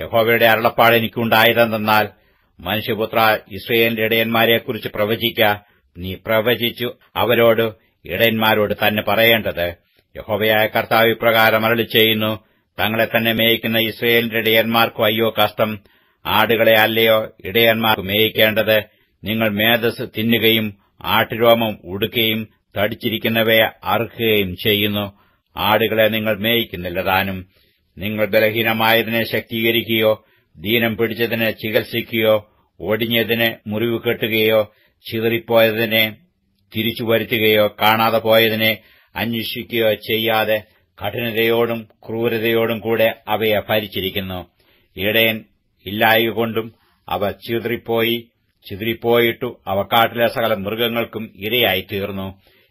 യഹോവയുടെ അരുളപ്പാട് എനിക്കുണ്ടായതെന്നാൽ, മനുഷ്യപുത്ര, ഇസ്രായേലിന്റെ ഇടയന്മാരെക്കുറിച്ച് പ്രവചിക്ക. നീ പ്രവചിച്ചു അവരോട്, ഇടയന്മാരോട് തന്നെ പറയേണ്ടത്: യഹോവയായ കർത്താവ് ഇപ്രകാരം അരുളിച്ചെയ്യുന്നു, തങ്ങളെ തന്നെ മേയിക്കുന്ന ഇസ്രായേലിന്റെ ഇടയന്മാർക്കു അയ്യോ കഷ്ടം! ആടുകളെ അല്ലയോ ഇടയന്മാർക്ക് മേയിക്കേണ്ടത്? നിങ്ങൾ മേധസ് തിന്നുകയും ആട്ടുരോമം ഉടുക്കുകയും തടിച്ചിരിക്കുന്നവയെ അറുക്കുകയും ചെയ്യുന്നു. ആടുകളെ നിങ്ങൾ മേയിക്കുന്നില്ല താനും. നിങ്ങൾ ബലഹീനമായതിനെ ശക്തീകരിക്കുകയോ, ദീനം പിടിച്ചതിനെ ചികിത്സിക്കുകയോ, ഒടിഞ്ഞതിനെ മുറിവ് കെട്ടുകയോ, ചിതറിപ്പോയതിനെ തിരിച്ചുവരുത്തുകയോ, കാണാതെ പോയതിനെ അന്വേഷിക്കുകയോ ചെയ്യാതെ കഠിനതയോടും ക്രൂരതയോടും കൂടെ അവയെ ഭരിച്ചിരിക്കുന്നു. ഇടയൻ ഇല്ലായകൊണ്ടും അവ ചിതറിപ്പോയിട്ടു അവ കാട്ടിലെ സകല മൃഗങ്ങൾക്കും ഇരയായിത്തീർന്നു.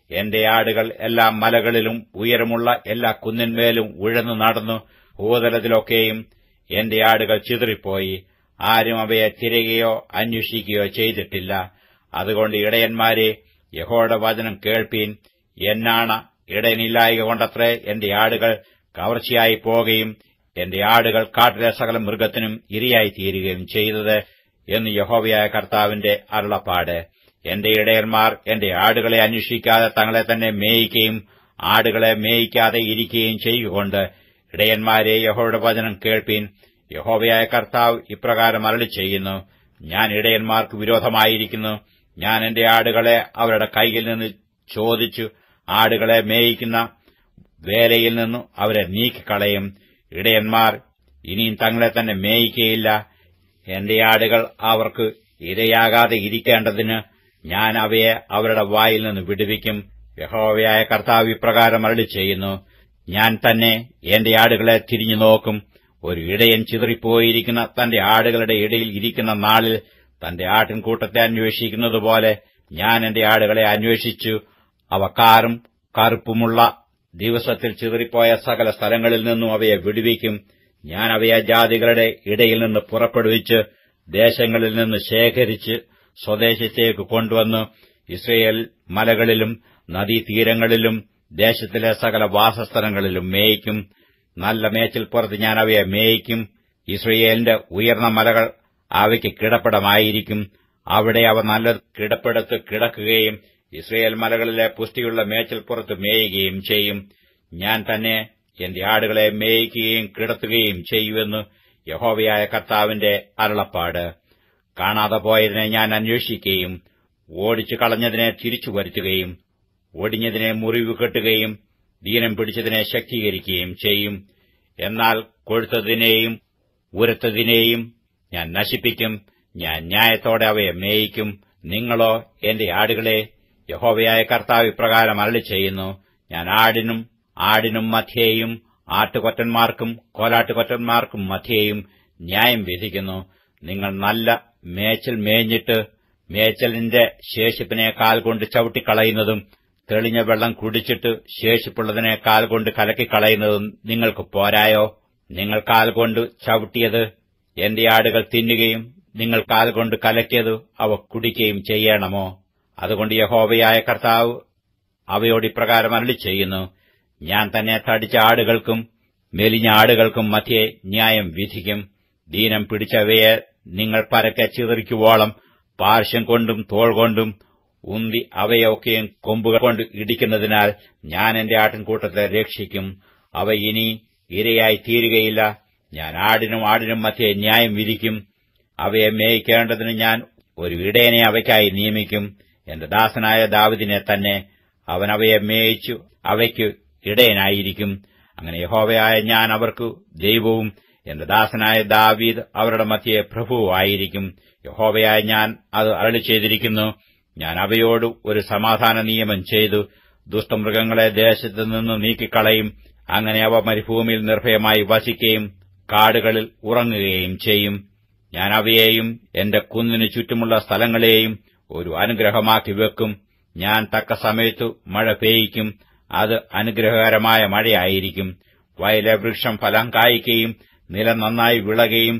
എന്റെ ആടുകൾ എല്ലാ മലകളിലും ഉയരമുള്ള എല്ലാ കുന്നിന്മേലും ഉഴന്നു നടന്നു. ഭൂതലത്തിലൊക്കെയും എന്റെ ആടുകൾ ചിതറിപ്പോയി. ആരും അവയെ തിരയുകയോ അന്വേഷിക്കുകയോ ചെയ്തിട്ടില്ല. അതുകൊണ്ട് ഇടയന്മാരെ, യഹോവയുടെ വചനം കേൾപ്പീൻ. എന്നാണ ഇടയനില്ലായ്ക കൊണ്ടത്രേ എന്റെ ആടുകൾ കവർച്ചയായി പോകുകയും എന്റെ ആടുകൾ കാട്ടിലെ സകല മൃഗത്തിനും ഇരയായിത്തീരുകയും ചെയ്തത് എന്ന് യഹോവയായ കർത്താവിന്റെ അരുളപ്പാട്. എന്റെ ഇടയന്മാർ എന്റെ ആടുകളെ അന്വേഷിക്കാതെ തങ്ങളെ തന്നെ മേയിക്കുകയും ആടുകളെ മേയിക്കാതെ ഇരിക്കുകയും ചെയ്യുകൊണ്ട്, ഇടയന്മാരെ, യഹോവയുടെ വചനം കേൾപ്പീൻ. യഹോവയായ കർത്താവ് ഇപ്രകാരം അരുളിച്ചെയ്യുന്നു: ഞാൻ ഇടയന്മാർക്ക് വിരോധമായിരിക്കുന്നു. ഞാൻ എന്റെ ആടുകളെ അവരുടെ കൈയിൽ നിന്ന് ചോദിച്ചു ആടുകളെ മേയിക്കുന്ന വേലയിൽ നിന്നു അവരെ നീക്കിക്കളയും. ഇടയന്മാർ ഇനിയും തങ്ങളെ തന്നെ മേയിക്കുകയില്ല. എന്റെ ആടുകൾ അവർക്ക് ഇരയാകാതെ ഇരിക്കേണ്ടതിന് ഞാൻ അവയെ അവരുടെ വായിൽ നിന്ന് വിടുവിക്കും. യഹോവയായ കർത്താവ് ഇപ്രകാരം അരുളിച്ചെയ്യുന്നു: ഞാൻ തന്നെ എന്റെ ആടുകളെ തിരിഞ്ഞു നോക്കും. ഒരു ഇടയൻ ചിതറിപ്പോയിരിക്കുന്ന തന്റെ ആടുകളുടെ ഇടയിൽ ഇരിക്കുന്ന നാളിൽ തന്റെ ആട്ടിൻകൂട്ടത്തെ അന്വേഷിക്കുന്നതുപോലെ ഞാൻ എന്റെ ആടുകളെ അന്വേഷിച്ചു അവ കാറും കറുപ്പുമുള്ള ദിവസത്തിൽ ചിതറിപ്പോയ സകല സ്ഥലങ്ങളിൽ നിന്നും അവയെ വിടുവിക്കും. ഞാൻ അവയെ ജാതികളുടെ ഇടയിൽ നിന്ന് പുറപ്പെടുവിച്ച് ദേശങ്ങളിൽ നിന്ന് ശേഖരിച്ച് സ്വദേശത്തേക്ക് കൊണ്ടുവന്ന് ഇസ്രായേൽ മലകളിലും നദീതീരങ്ങളിലും ദേശത്തിലെ സകല വാസസ്ഥലങ്ങളിലും മേയിക്കും. നല്ല മേച്ചിൽപ്പുറത്ത് ഞാൻ അവയെ മേയിക്കും. ഇസ്രായേലിന്റെ ഉയർന്ന മലകൾ അവയ്ക്ക് കിടപ്പിടമായിരിക്കും. അവിടെ അവ നല്ല കിടപ്പിടത്ത് കിടക്കുകയും ഇസ്രായേൽ മലകളിലെ പുഷ്ടിയുള്ള മേച്ചിൽപ്പുറത്ത് മേയുകയും ചെയ്യും. ഞാൻ തന്നെ എന്റെ ആടുകളെ മേയിക്കുകയും കിടത്തുകയും ചെയ്യുമെന്ന് യഹോവയായ കർത്താവിന്റെ അരുളപ്പാട്. കാണാതെ പോയതിനെ ഞാൻ അന്വേഷിക്കുകയും ഓടിച്ചു കളഞ്ഞതിനെ തിരിച്ചു വരുത്തുകയും ഒടിഞ്ഞതിനെ മുറിവ് കെട്ടുകയും ദീനം പിടിച്ചതിനെ ശക്തീകരിക്കുകയും ചെയ്യും. എന്നാൽ കൊഴുത്തതിനെയും ഉരത്തതിനെയും ഞാൻ നശിപ്പിക്കും. ഞാൻ ന്യായത്തോടെ അവയെ മേയിക്കും. നിങ്ങളോ എന്റെ ആടുകളെ, യഹോവയായ കർത്താവ് ഇപ്രകാരം അരുളിച്ചെയ്യുന്നു: ഞാൻ ആടിനും മധ്യേയും ആട്ടുകൊറ്റന്മാർക്കും കോലാട്ടുകൊറ്റന്മാർക്കും മധ്യേയും ന്യായം വിധിക്കുന്നു. നിങ്ങൾ നല്ല മേച്ചൽ മേഞ്ഞിട്ട് മേച്ചലിന്റെ ശേഷിപ്പിനെ കാൽ കൊണ്ട് ചവിട്ടിക്കളയുന്നതും തെളിഞ്ഞ വെള്ളം കുടിച്ചിട്ട് ശേഷിപ്പുള്ളതിനെ കാൽ കൊണ്ട് കലക്കിക്കളയുന്നതും നിങ്ങൾക്ക് പോരായോ? നിങ്ങൾ കാൽ കൊണ്ട് ചവിട്ടിയത് എന്റെ ആടുകൾ തിന്നുകയും നിങ്ങൾ കാൽ കൊണ്ട് കലക്കിയത് അവ കുടിക്കുകയും ചെയ്യണമോ? അതുകൊണ്ട് യഹോവയായ കർത്താവ് അവയോട് ഇപ്രകാരം അരുളിച്ചെയ്യുന്നു: ഞാൻ തന്നെ തടിച്ച ആടുകൾക്കും മെലിഞ്ഞ ആടുകൾക്കും മധ്യേ ന്യായം വിധിക്കും. ദീനം പിടിച്ചവയെ നിങ്ങൾ പരക്കെ ചിതറിക്കുവോളം പാർശ്വം കൊണ്ടും തോൾ കൊണ്ടും ഉന്തി അവയൊക്കെയും കൊമ്പുകൾ കൊണ്ട് ഇടിക്കുന്നതിനാൽ ഞാൻ എന്റെ ആട്ടിൻകൂട്ടത്തെ രക്ഷിക്കും. അവ ഇനി ഇരയായി തീരുകയില്ല. ഞാൻ ആടിനും മധ്യേ ന്യായം വിധിക്കും. അവയെ മേയിക്കേണ്ടതിന് ഞാൻ ഒരു ഇടയനെ അവയ്ക്കായി നിയമിക്കും, എന്റെ ദാസനായ ദാവീദിനെ തന്നെ. അവൻ അവയെ മേയിച്ചു അവയ്ക്ക് ഇടയനായിരിക്കും. അങ്ങനെ യഹോവയായ ഞാൻ അവർക്ക് ദൈവവും എന്റെ ദാസനായ ദാവീദ് അവരുടെ മധ്യേ പ്രഭുവായിരിക്കും. യഹോവയായ ഞാൻ അത് അരുളിച്ചെയ്തിരിക്കുന്നു. ഞാൻ അവയോട് ഒരു സമാധാന നിയമം ചെയ്തു ദുഷ്ടമൃഗങ്ങളെ ദേശത്തുനിന്ന് നീക്കിക്കളയും. അങ്ങനെ അവ മരുഭൂമിയിൽ നിർഭയമായി വസിക്കുകയും കാടുകളിൽ ഉറങ്ങുകയും ചെയ്യും. ഞാൻ അവയെയും എന്റെ കുന്നിനു ചുറ്റുമുള്ള സ്ഥലങ്ങളെയും ഒരു അനുഗ്രഹമാക്കി വെക്കും. ഞാൻ തക്ക സമയത്തു മഴ പെയ്യിക്കും. അത് അനുഗ്രഹകരമായ മഴയായിരിക്കും. വയലെ വൃക്ഷം ഫലം കായ്ക്കുകയും നിലം നന്നായി വിളകുകയും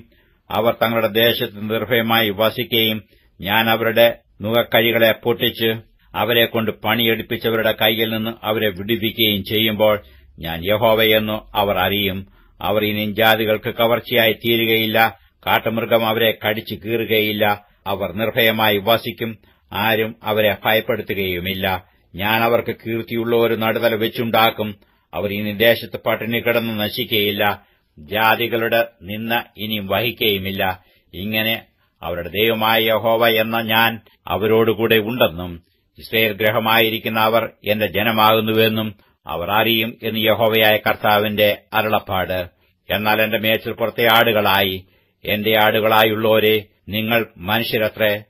അവർ തങ്ങളുടെ ദേശത്ത് നിർഭയമായി വസിക്കുകയും ഞാൻ അവരുടെ നുകക്കൈകളെ പൊട്ടിച്ച് അവരെക്കൊണ്ട് പണിയെടുപ്പിച്ചവരുടെ കൈയിൽ നിന്ന് അവരെ വിടുവിക്കുകയും ചെയ്യുമ്പോൾ ഞാൻ യഹോവയെന്നു അവർ അറിയും. അവർ ഇനിയും ജാതികൾക്ക് കവർച്ചയായി തീരുകയില്ല. കാട്ടുമൃഗം അവരെ കടിച്ചു കീറുകയില്ല. അവർ നിർഭയമായി വസിക്കും. ആരും അവരെ ഭയപ്പെടുത്തുകയുമില്ല. ഞാൻ അവർക്ക് കീർത്തിയുള്ള ഒരു നടുതല വെച്ചുണ്ടാക്കും. അവർ ഇനി ദേശത്ത് പട്ടിണി കിടന്ന് നശിക്കയില്ല. ജാതികളുടെ നിന്ന ഇനിയും വഹിക്കുകയുമില്ല. ഇങ്ങനെ അവരുടെ ദൈവമായ യഹോവ എന്ന ഞാൻ അവരോടുകൂടെ ഉണ്ടെന്നും ഇസ്രായേൽ ഗൃഹമായിരിക്കുന്ന അവർ എന്റെ ജനമാകുന്നുവെന്നും അവർ അറിയും എന്ന് യഹോവയായ കർത്താവിന്റെ അരുളപ്പാട്. എന്നാൽ എന്റെ മേച്ചിൽപ്പുറത്തെ ആടുകളായി, എന്റെ ആടുകളായുള്ളോരെ, നിങ്ങൾ മനുഷ്യരത്രേ,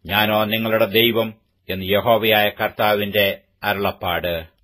ഞാനോ നിങ്ങളുടെ ദൈവം എന്ന് യഹോവയായ കർത്താവിന്റെ അരുളപ്പാട്.